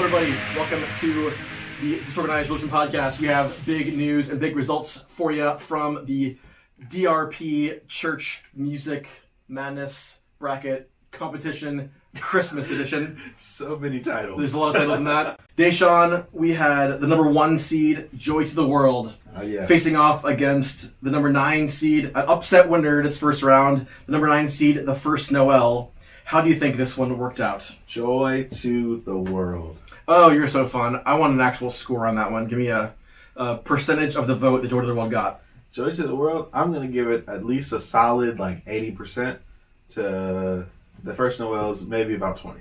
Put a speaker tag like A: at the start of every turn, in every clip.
A: everybody. Welcome to the Disorganized Religion Podcast. We have big news and big results for you from the DRP Church Music Madness Bracket Competition Christmas Edition.
B: So many titles.
A: There's a lot of titles in that. Deshaun, we had the number 1 seed, Joy to the World, facing off against the number 9 seed, an upset winner in its first round, the number 9 seed, the First Noel. How do you think this one worked out?
B: Joy to the World.
A: Oh, you're so fun. I want an actual score on that one. Give me a percentage of the vote that Joy to the World got.
B: Joy to the World, I'm going to give it at least a solid 80% to the First Noel's, maybe about 20.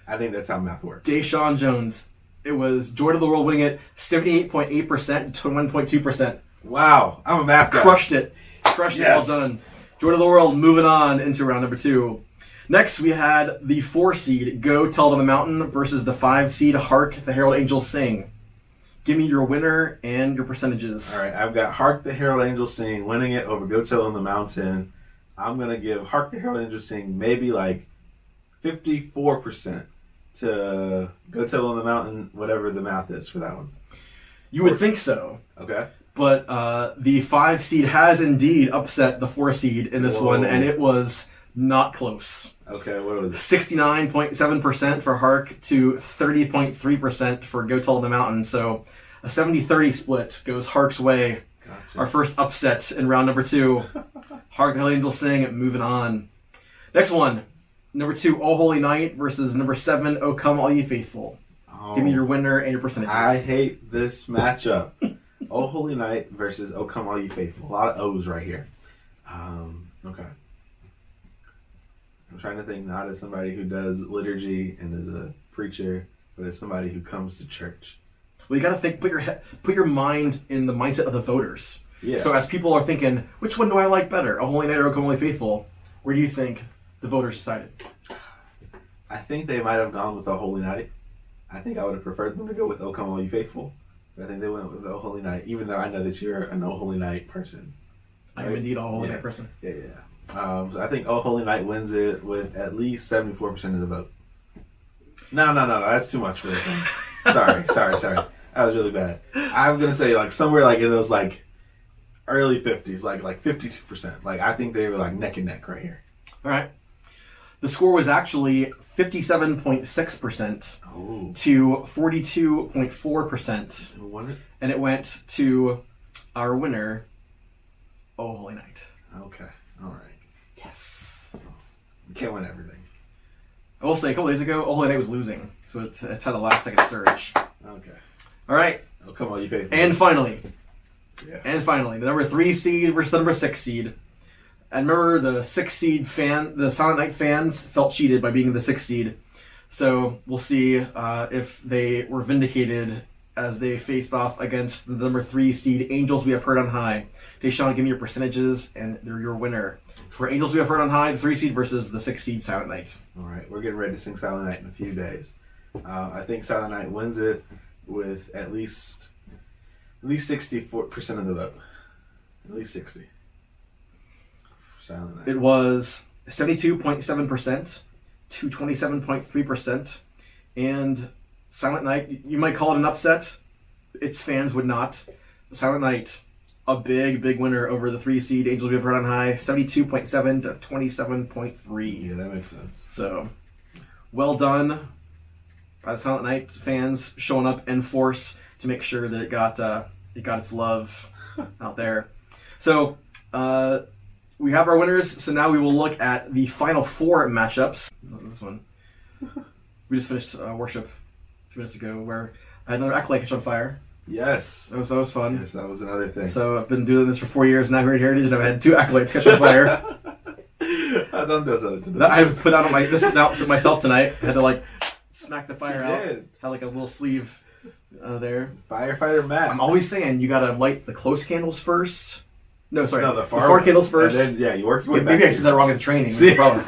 B: I think that's how math works.
A: Deshaun Jones. It was Joy to the World winning it 78.8% to 21.2%.
B: Wow, I'm a math guy.
A: Crushed it. Yes. Well done. Joy to the World moving on into round number 2. Next, we had the 4 seed, Go Tell It on the Mountain, versus the 5 seed, Hark the Herald Angels Sing. Give me your winner and your percentages.
B: All right, I've got Hark the Herald Angels Sing winning it over Go Tell It on the Mountain. I'm going to give Hark the Herald Angels Sing maybe 54% to Go Tell It on the Mountain, whatever the math is for that one.
A: You would think so.
B: Okay.
A: But the 5 seed has indeed upset the 4 seed in this one, and it was not close.
B: Okay, what was it?
A: 69.7% for Hark to 30.3% for Go Tell the Mountain. So a 70-30 split goes Hark's way.
B: Gotcha.
A: Our first upset in round number 2. Hark the Herald Angels Sing, moving on. Next one, number 2, O Holy Night versus number 7, O Come All Ye Faithful. Give me your winner and your percentages.
B: I hate this matchup. O Holy Night versus O Come All Ye Faithful. A lot of O's right here. Okay. I'm trying to think not as somebody who does liturgy and is a preacher, but as somebody who comes to church.
A: Well, you got to think, put your mind in the mindset of the voters.
B: Yeah.
A: So as people are thinking, which one do I like better, O Holy Night or O Come All Ye Faithful? Where do you think the voters decided?
B: I think they might have gone with O Holy Night. I think I would have preferred them to go with O Come All Ye Faithful. I think they went with O Holy Night, even though I know that you're an O Holy Night person.
A: Right? I am indeed a Holy Night person.
B: Yeah. So I think O Holy Night wins it with at least 74% of the vote. No. That's too much for this one. Sorry. That was really bad. I'm going to say somewhere in those early 50s, like 52%. I think they were neck and neck right here.
A: All right. The score was actually 57.6% to 42.4%.
B: Who won it?
A: And it went to our winner, O Holy Night.
B: Okay. All right.
A: Yes.
B: You can't win everything.
A: I will say, a couple days ago, O Holy Night was losing. So it's had a last-second surge.
B: Okay.
A: All right.
B: Oh, come on, you faithful.
A: And finally, the number 3 seed versus the number 6 seed. And remember, the 6 seed the Silent Night fans felt cheated by being the 6 seed. So we'll see if they were vindicated as they faced off against the number 3 seed Angels We Have Heard on High. Deshaun, give me your percentages, and they're your winner. For Angels We Have Heard on High, the 3 seed versus the 6 seed Silent Night.
B: All right, we're getting ready to sing Silent Night in a few days. I think Silent Night wins it with at least 64% of the vote. At least 60. Silent Night.
A: It was 72.7% to 27.3%. And Silent Night, you might call it an upset. Its fans would not. Silent Night, a big winner over the 3 seed Angels We Have Heard on High, 72.7 to 27.3.
B: Yeah, that makes sense.
A: So, well done by the Silent Night fans showing up in force to make sure that it got its love out there. So, we have our winners. So now we will look at the final 4 matchups. This one. We just finished worship a few minutes ago where I had another acolyte catch on fire.
B: Yes.
A: That was fun.
B: Yes, that was another thing.
A: So I've been doing this for 4 years now here at Heritage, and I've had 2 acolytes catch on fire.
B: I've done those other two.
A: I put that on myself tonight. I had to smack the fire out.
B: Did.
A: Had a little sleeve there.
B: Firefighter Matt.
A: I'm always saying you gotta light the close candles first. No, sorry.
B: No, the
A: far candles first.
B: And then, you work your way back.
A: Maybe I said that wrong in the training. See? The problem.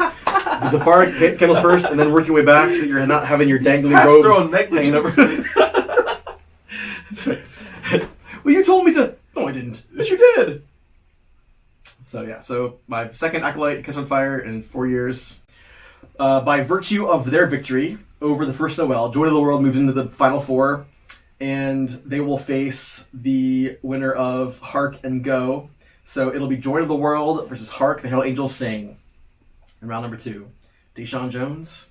A: The far candles first, and then work your way back so that you're not having your dangling robes hanging over. Well, you told me to. No, I didn't. Yes, you did. So my second acolyte catch on fire in 4 years. By virtue of their victory over the first Noel. Joy to the World moves into the Final Four, and they will face the winner of Hark and Go. So it'll be Joy to the World versus Hark, the Herald Angels Sing in round number 2. Deshaun Jones,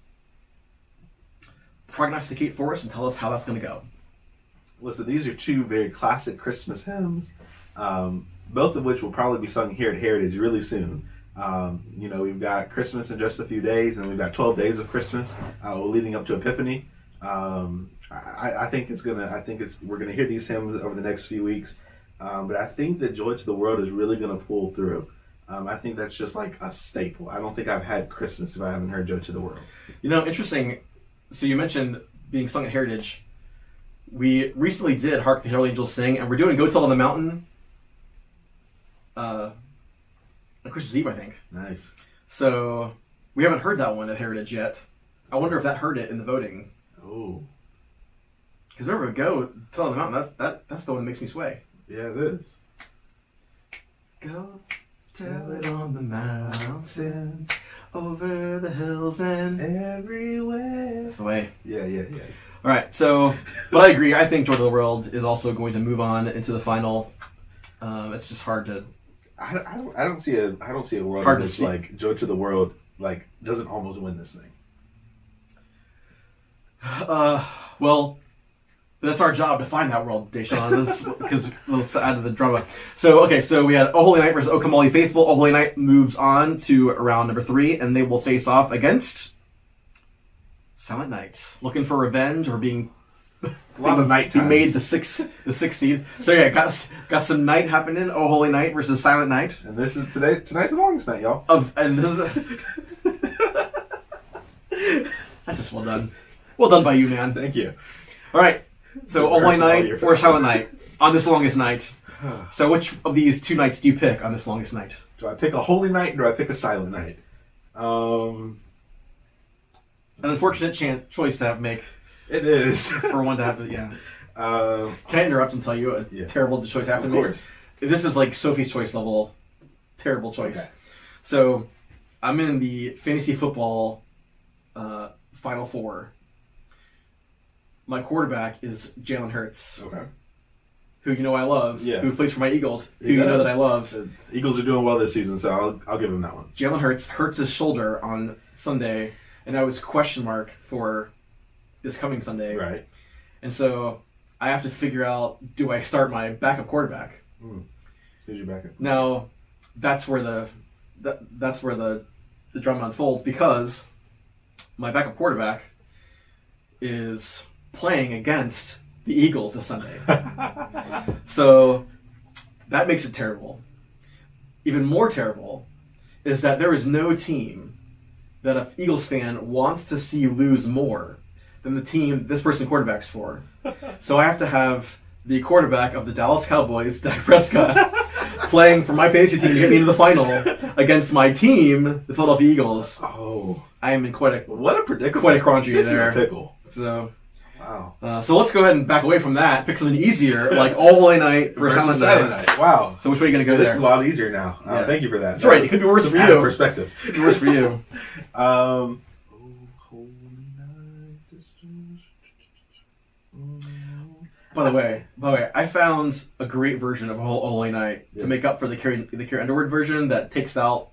A: prognosticate for us and tell us how that's going to go.
B: Listen, these are 2 very classic Christmas hymns, both of which will probably be sung here at Heritage really soon. We've got Christmas in just a few days, and we've got 12 days of Christmas leading up to Epiphany. I think we're gonna hear these hymns over the next few weeks, but I think that Joy to the World is really gonna pull through. I think that's just like a staple. I don't think I've had Christmas if I haven't heard Joy to the World.
A: Interesting. So you mentioned being sung at Heritage. We recently did Hark the Herald Angels Sing, and we're doing Go Tell on the Mountain on Christmas Eve, I think.
B: Nice.
A: So we haven't heard that one at Heritage yet. I wonder if that heard it in the voting.
B: Oh.
A: Because remember, Go Tell on the Mountain, that's the one that makes me sway.
B: Yeah, it is.
A: Go tell it on the mountain, over the hills and
B: everywhere.
A: That's the way.
B: Yeah.
A: All right, so, but I agree. I think Joy to the World is also going to move on into the final. It's just hard to.
B: I don't see a world
A: Hard
B: in
A: to
B: which
A: see.
B: like Joy to the World like doesn't almost win this thing.
A: Well, that's our job to find that world, Deshaun, because we'll add to the drama. So we had O Holy Night versus O Come All Ye Faithful. O Holy Night moves on to round number 3, and they will face off against Silent Night, looking for revenge or being
B: A lot of night
A: he
B: times.
A: made the sixth seed. So yeah, got some night happening. Oh Holy Night versus Silent Night.
B: And this is tonight's the longest night, y'all.
A: And this is that's just well done. Well done by you, man.
B: Thank you.
A: All right. So Oh Holy Night or Silent Night on this longest night. So which of these 2 nights do you pick on this longest night?
B: Do I pick a holy night or do I pick a silent night?
A: An unfortunate choice to have to make.
B: It is.
A: For one to have to, yeah.
B: Um,
A: Can I interrupt and tell you a terrible choice I have to make?
B: Of course.
A: This is like Sophie's Choice level terrible choice.
B: Okay.
A: So I'm in the fantasy football Final Four. My quarterback is Jalen Hurts,
B: Okay.
A: who you know I love,
B: Yes.
A: who plays for my Eagles, who
B: He
A: you know
B: does.
A: that I love.
B: The Eagles are doing well this season, so I'll give him that one.
A: Jalen Hurts hurts his shoulder on Sunday, and I was question mark for this coming Sunday.
B: Right.
A: And so I have to figure out, do I start my backup quarterback?
B: Who's your backup?
A: Now, that's where the drama unfolds, because my backup quarterback is playing against the Eagles this Sunday. So that makes it terrible. Even more terrible is that there is no team that an Eagles fan wants to see lose more than the team this person quarterbacks for. So I have to have the quarterback of the Dallas Cowboys, Dak Prescott, playing for my fantasy team to get me into the final against my team, the Philadelphia Eagles.
B: Oh.
A: I am in
B: What a predicament.
A: quite a quandary
B: This
A: there.
B: is a pickle.
A: So,
B: Wow.
A: so let's go ahead and back away from that. Pick something easier, like All Holy Night versus Silent Night.
B: Wow.
A: So which way are you going to go
B: This
A: there?
B: is a lot easier now.
A: Yeah.
B: Thank you for that.
A: That's right. It could be worse for
B: Added
A: you.
B: Perspective.
A: It could be worse for you.
B: Oh, holy night.
A: By the way, I found a great version of All Holy Night to make up for the Carrie Underwood version that takes out.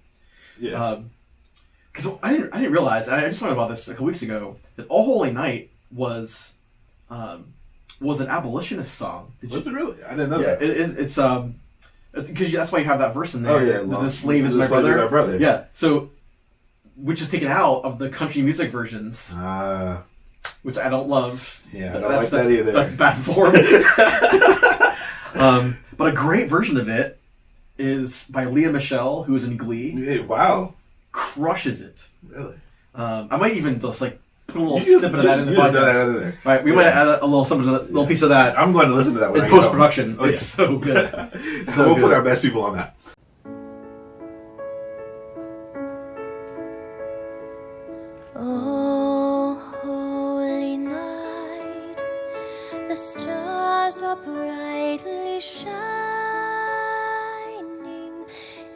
B: Yeah.
A: Because I didn't realize, I just learned about this a couple weeks ago, that All Holy Night was an abolitionist song.
B: Was it really? I didn't know
A: Yeah,
B: that.
A: it's because that's why you have that verse in there.
B: Oh, yeah,
A: The slave is my brother.
B: our brother.
A: Yeah, so which is taken out of the country music versions, which I don't love.
B: Yeah, I don't like that either.
A: That's bad form. But a great version of it is by Leah Michele, who is in Glee.
B: Yeah, wow.
A: Crushes it.
B: Really?
A: I might even just like put a little
B: You
A: snippet of that in the podcast.
B: there.
A: Right, we might add a little something, a little piece of that
B: I'm going to listen to that when
A: in
B: I get home.
A: post production.
B: Oh,
A: It's so good. So
B: we'll
A: good.
B: put our best people on that.
C: Oh, holy night, the stars are brightly shining.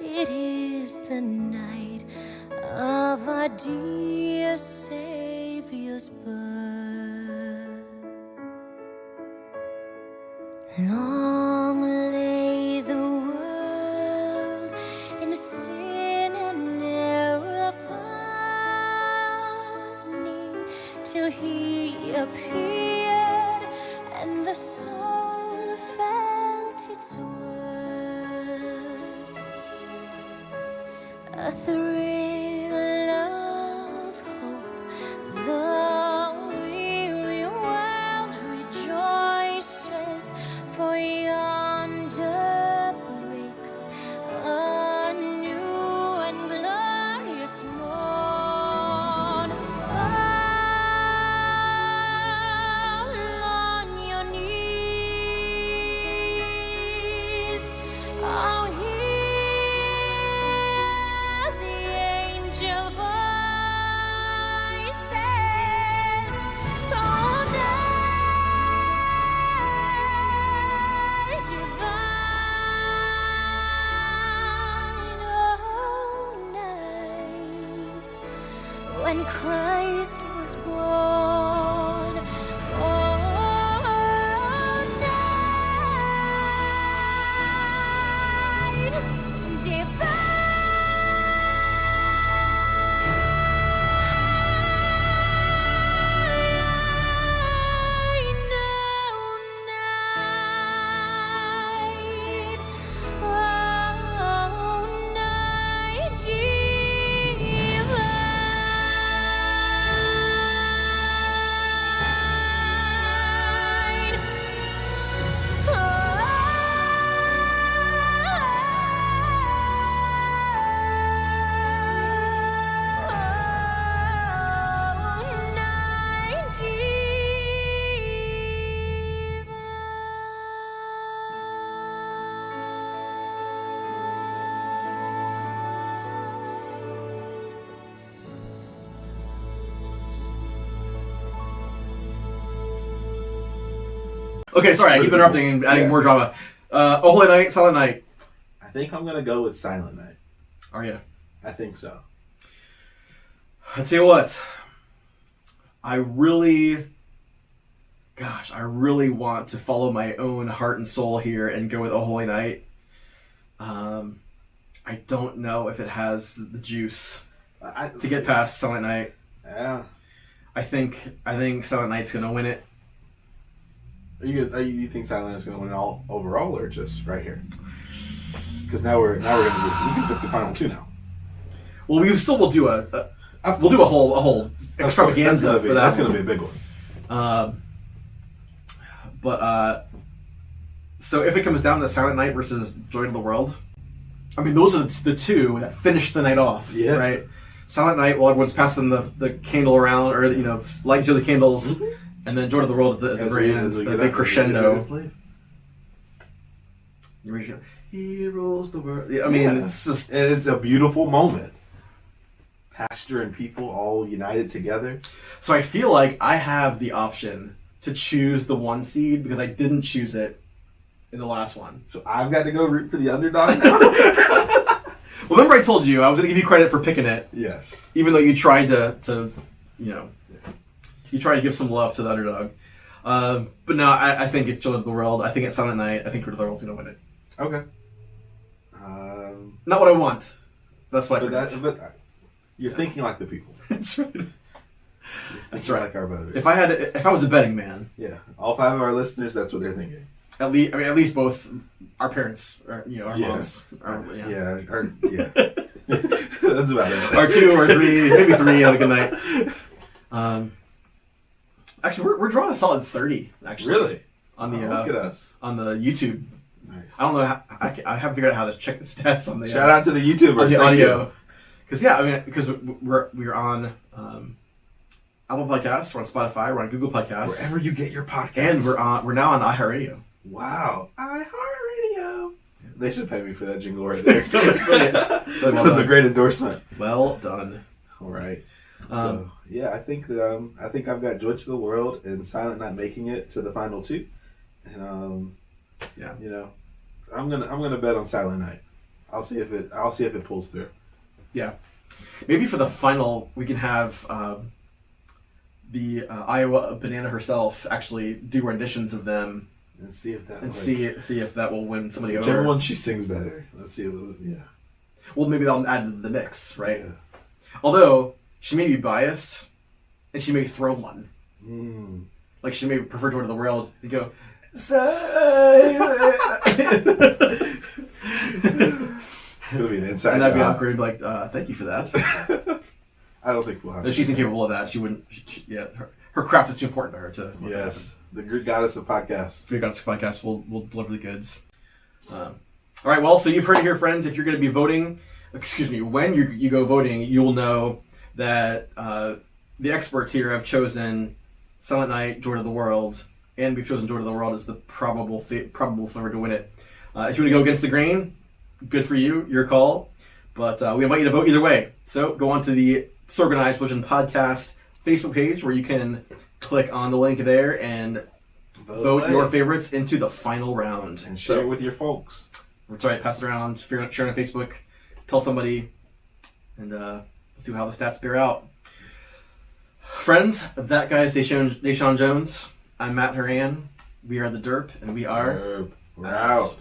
C: It is the night of our dear Savior's birth. Long lay the world in sin and error pining, till he appeared and the soul felt its worth. A thrill of hope, the weary world rejoices, for yonder breaks a new and glorious morn. Fall on your knees, oh, hear the angel voices. Oh, night divine, oh, night when Christ was born. Oh, night divine.
A: Okay, sorry, I keep interrupting and adding
B: Yeah.
A: more drama. Oh Holy Night, Silent Night.
B: I think I'm gonna go with Silent Night.
A: Are you?
B: I think so.
A: I tell you what, I really want to follow my own heart and soul here and go with Oh Holy Night. I don't know if it has the juice to get past Silent Night.
B: Yeah.
A: I think Silent Night's gonna win it.
B: You think Silent Night is gonna win all overall or just right here? Because now we're gonna we can pick the final two now.
A: Well, we still will do a whole extravaganza for that.
B: That's gonna be a big one.
A: So if it comes down to Silent Night versus Joy to the World, I mean, those are the two that finish the night off, right? Silent Night, while everyone's passing the candle around, or lighting to the candles, and then Joy to the World at the very end, the big crescendo. He rules the world. Yeah, I mean, it's just
B: it's a beautiful moment. Pastor and people all united together.
A: So I feel like I have the option to choose the 1 seed because I didn't choose it in the last one.
B: So I've got to go root for the underdog now?
A: Well, remember I told you I was going to give you credit for picking it.
B: Yes.
A: Even though you tried to you tried to give some love to the underdog. But no, I think it's Joy to the World. I think it's Silent Night. I think Joy to the World's going to win it.
B: Okay.
A: Not what I want. That's what I predict.
B: But you're thinking like the people.
A: That's right. That's right.
B: Like our voters.
A: If I was a betting man,
B: Yeah. All 5 of our listeners, that's what they're thinking.
A: at least both our parents, or, our
B: Yeah.
A: moms,
B: Yeah. That's about it.
A: or 2 or 3, maybe 3 on a good night. Actually, we're drawing a solid 30. Actually,
B: Really?
A: on the
B: look at us.
A: on the YouTube.
B: Nice.
A: I don't know. I haven't figured out how to check the stats on the
B: Shout out to the YouTubers.
A: on the
B: Thank
A: audio.
B: you.
A: Because we're on Apple Podcasts, we're on Spotify, we're on Google Podcasts,
B: Wherever you get your podcast.
A: and we're now on iHeartRadio.
B: Wow. iHeartRadio. They should pay me for that jingle right there.
A: That was brilliant.
B: That was a great endorsement.
A: Well done.
B: All right. So yeah, I think that I've got Joy to the World and Silent Night making it to the final 2, and I'm gonna bet on Silent Night. I'll see if it pulls through.
A: Yeah. Maybe for the final, we can have the Iowa Banana herself actually do renditions of them
B: And see if that.
A: and see if that will win somebody
B: Whichever
A: over.
B: one she sings better. Let's see. Yeah.
A: Well, maybe they'll add to the mix, right?
B: Yeah.
A: Although she may be biased, and she may throw one.
B: Mm.
A: Like she may prefer Joy to the World and go.
B: It'll be an inside
A: And that'd be
B: job.
A: awkward. Like, thank you for that.
B: I don't think we'll have.
A: No, she's incapable of that. She wouldn't. Yeah, her craft is too important to her to.
B: Yes, the Greek goddess of podcasts.
A: If you got this podcast, we'll deliver the goods. All right. Well, so you've heard it here, friends. If you're going to be voting, when you go voting, you'll know that the experts here have chosen Silent Night, Joy to the World, and we've chosen Joy to the World as the probable flavor to win it. If you want to go against the grain, good for you, your call. But we invite you to vote either way. So go on to the Disorganized Religion Podcast Facebook page where you can click on the link there and vote your favorites into the final round.
B: And share it with your folks.
A: That's right, pass it around, share it on Facebook, tell somebody, and see how the stats bear out. Friends, that guy is Deshaun Jones. I'm Matt Horan. We are the DRP, and we are
B: We're out.